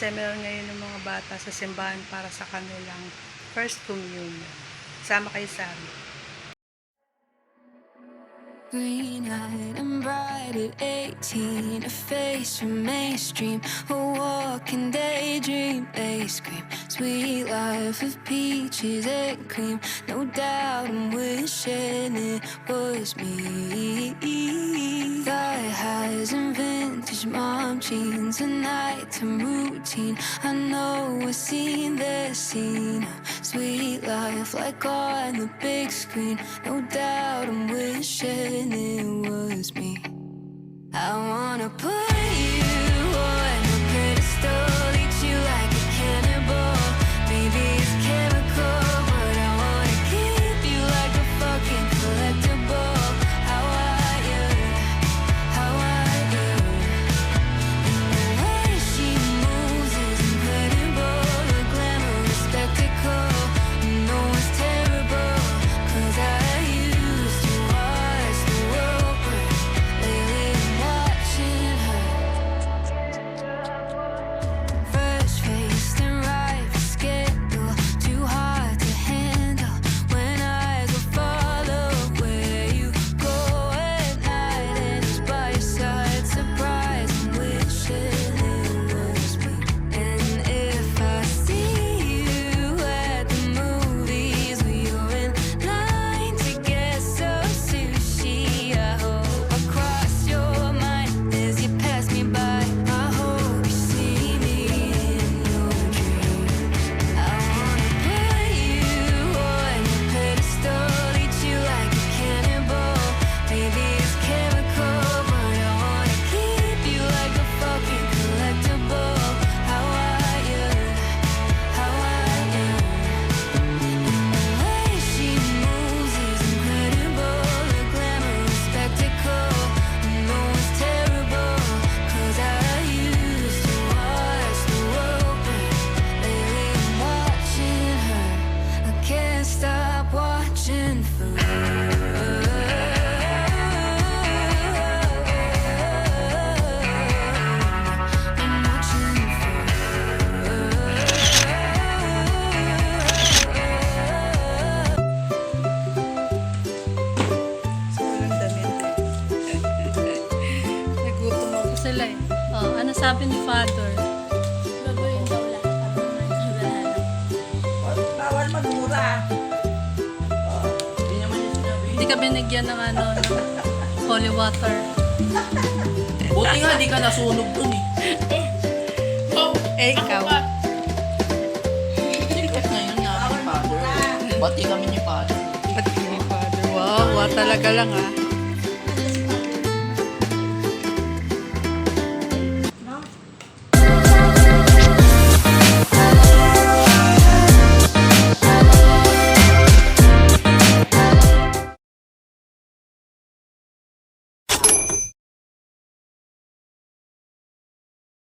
seminar ngayon ng mga bata sa simbahan para sa kanilang first communion. Sama kayo sa amin. Green-eyed and bright at 18, a face from mainstream, a walking daydream. They scream, sweet life of peaches and cream. No doubt I'm wishing it was me. Thigh highs and vintage mom jeans, a nighttime routine. I know I've seen this scene. Sweet life like on the big screen. No doubt I'm wishing it was me. I wanna put you on a pedestal, eat you like a cannibal. Maybe it's chemical, but I wanna keep you like a fucking collectible. How are you? How are you? And the way she moves is incredible, a glamorous spectacle. No one's terrible, 'cause I used to watch the world burn. Lately I'm watching her. Fresh-faced and ripe for scandal, too hard to handle. When eyes will follow where you go at night, and it's by your side, surprised and wishing it was me. And if I see you at the movies, we are in line to get some sushi. I hope I cross your mind as you pass me by. I hope you see me in your dreams. I wanna put you on a pedestal, eat you like a cannibal. Maybe it's chemical, but I wanna keep you like a fucking collectible. How are you? How are you? And the way she moves is incredible, a glamorous spectacle. No one's terrible, 'cause I used to watch the world burn. Lately I'm watching her, I can't stop watching for her. I'm watching for her. So, walang damit. Nagutom ako sila eh. Oh, ano sabi ni Father? Gagawin daw lahat para magkagahan. Bawal magmura. Hindi naman yung sinabi. Hindi ka binigyan ng ano, ng holy water. Buti nga, di ka nasunog dun eh. Eh, ikaw. Sikat na yun namin, Father. Bati kami ni Father. Ba't ni Father? Wow, wow talaga lang ah.